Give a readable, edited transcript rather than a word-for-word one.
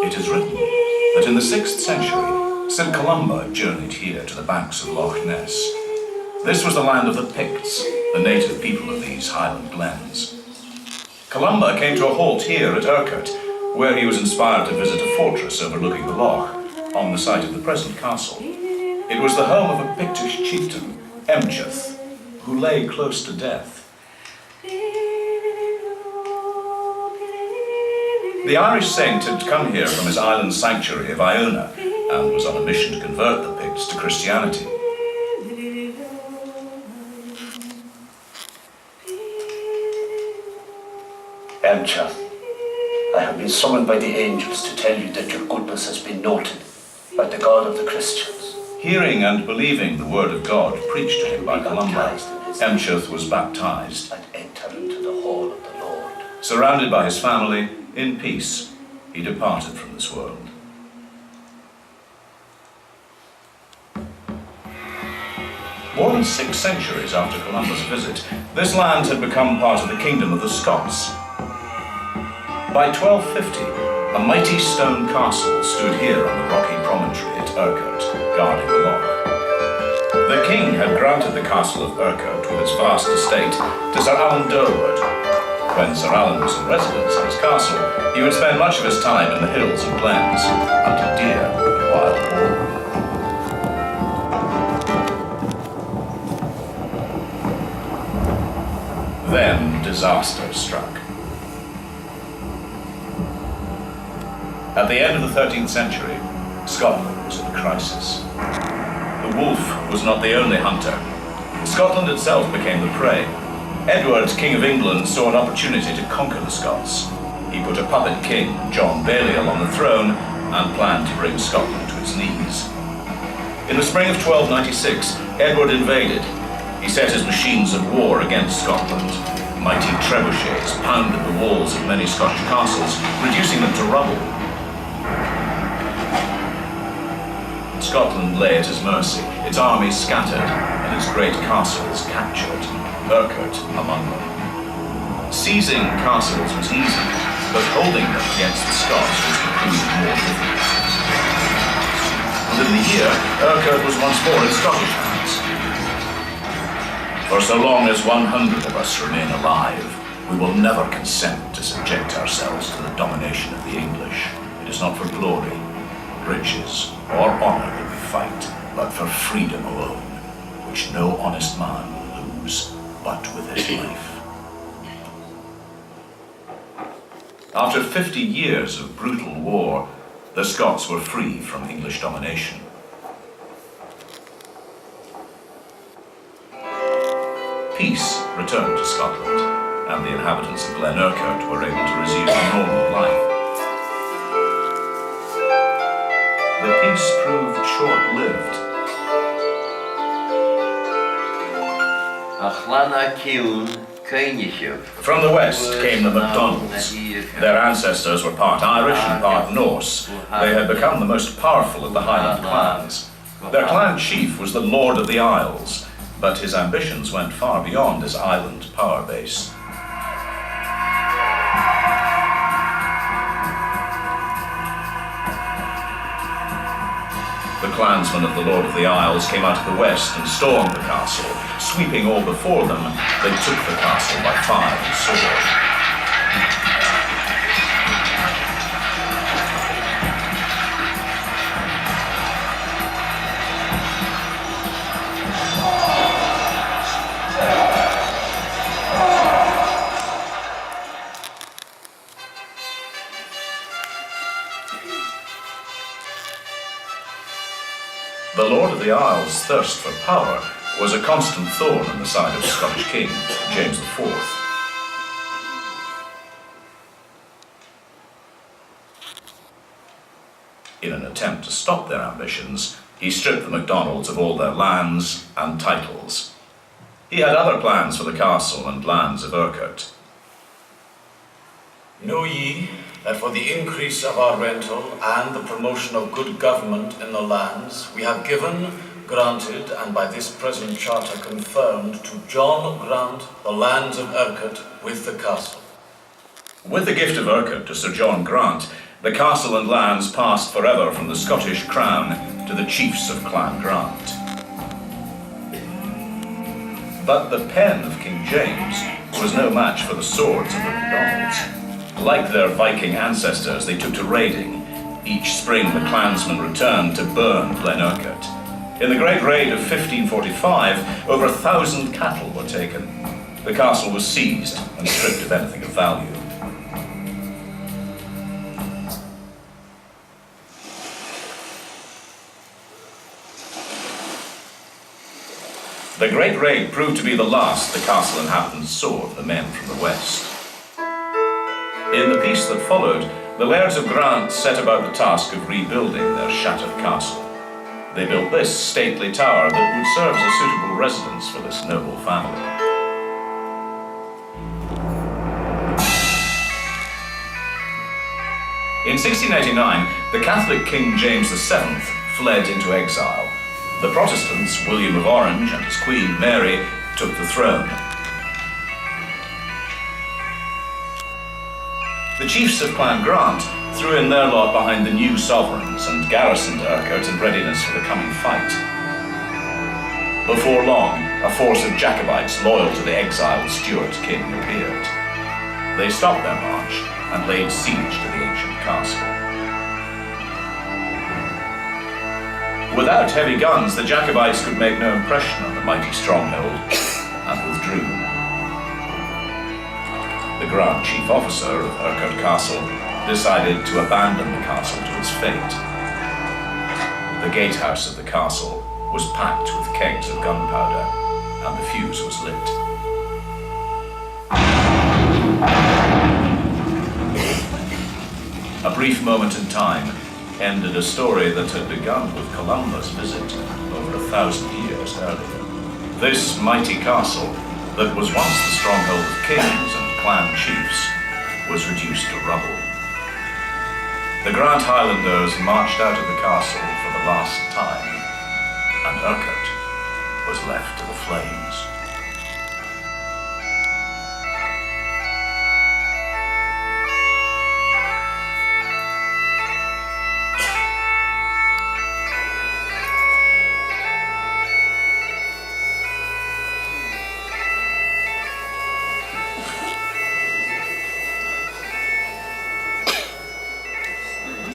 It is written that in the 6th century, St. Columba journeyed here to the banks of Loch Ness. This was the land of the Picts, the native people of these highland glens. Columba came to a halt here at Urquhart, where he was inspired to visit a fortress overlooking the loch, on the site of the present castle. It was the home of a Pictish chieftain, Urquhart, who lay close to death. The Irish saint had come here from his island sanctuary of Iona and was on a mission to convert the Picts to Christianity. Urquhart, I have been summoned by the angels to tell you that your goodness has been noted by the God of the Christians. Hearing and believing the word of God preached to him by Columba, Urquhart was baptized and entered into the hall of the Lord. Surrounded by his family, in peace, he departed from this world. More than 6 centuries after Columba's visit, this land had become part of the kingdom of the Scots. By 1250, a mighty stone castle stood here on the rocky promontory at Urquhart, guarding the loch. The king had granted the castle of Urquhart with its vast estate to Sir Alan Durwood. When Sir Alan was in residence at his castle, he would spend much of his time in the hills and glens, hunting deer and wild boar. Then disaster struck. At the end of the 13th century, Scotland was in a crisis. The wolf was not the only hunter. Scotland itself became the prey. Edward, King of England, saw an opportunity to conquer the Scots. He put a puppet king, John Balliol, on the throne and planned to bring Scotland to its knees. In the spring of 1296, Edward invaded. He set his machines of war against Scotland. Mighty trebuchets pounded the walls of many Scottish castles, reducing them to rubble. Scotland lay at his mercy, its armies scattered, and its great castles captured, Urquhart among them. Seizing castles was easy, but holding them against the Scots was to prove more difficult. Within the year, Urquhart was once more in Scottish hands. For so long as 100 of us remain alive, we will never consent to subject ourselves to the domination of the English. It is not for glory, riches, or honor that we fight, but for freedom alone, which no honest man will lose but with his life. After 50 years of brutal war, the Scots were free from English domination. Peace returned to Scotland, and the inhabitants of Glen Urquhart were able to resume a normal life. The peace proved short-lived. From the west came the MacDonalds. Their ancestors were part Irish and part Norse. They had become the most powerful of the Highland clans. Their clan chief was the Lord of the Isles, but his ambitions went far beyond his island power base. The clansmen of the Lord of the Isles came out of the west and stormed the castle. Sweeping all before them, they took the castle by fire and sword. The Lord of the Isles' thirst for power was a constant thorn in the side of the Scottish king, James IV. In an attempt to stop their ambitions, he stripped the MacDonalds of all their lands and titles. He had other plans for the castle and lands of Urquhart. Know ye that for the increase of our rental and the promotion of good government in the lands, we have given, granted, and by this present charter confirmed to John Grant the lands of Urquhart with the castle. With the gift of Urquhart to Sir John Grant, the castle and lands passed forever from the Scottish crown to the chiefs of Clan Grant. But the pen of King James was no match for the swords of the Macdonalds. Like their Viking ancestors, they took to raiding. Each spring the clansmen returned to burn Glen Urquhart. In the Great Raid of 1545, over 1,000 cattle were taken. The castle was seized and stripped of anything of value. The Great Raid proved to be the last the castle inhabitants saw of the men from the west. In the peace that followed, the lairds of Grant set about the task of rebuilding their shattered castle. They built this stately tower that would serve as a suitable residence for this noble family. In 1689, the Catholic King James VII fled into exile. The Protestants, William of Orange and his Queen Mary, took the throne. The chiefs of Clan Grant threw in their lot behind the new sovereigns and garrisoned Urquhart in readiness for the coming fight. Before long, a force of Jacobites loyal to the exiled Stuart king appeared. They stopped their march and laid siege to the ancient castle. Without heavy guns, the Jacobites could make no impression on the mighty stronghold and withdrew. The Grand Chief Officer of Urquhart Castle decided to abandon the castle to its fate. The gatehouse of the castle was packed with kegs of gunpowder, and the fuse was lit. A brief moment in time ended a story that had begun with Columbus' visit over 1,000 years earlier. This mighty castle, that was once the stronghold of kings and clan chiefs, was reduced to rubble. The Grant Highlanders marched out of the castle for the last time, and Urquhart was left to the flames.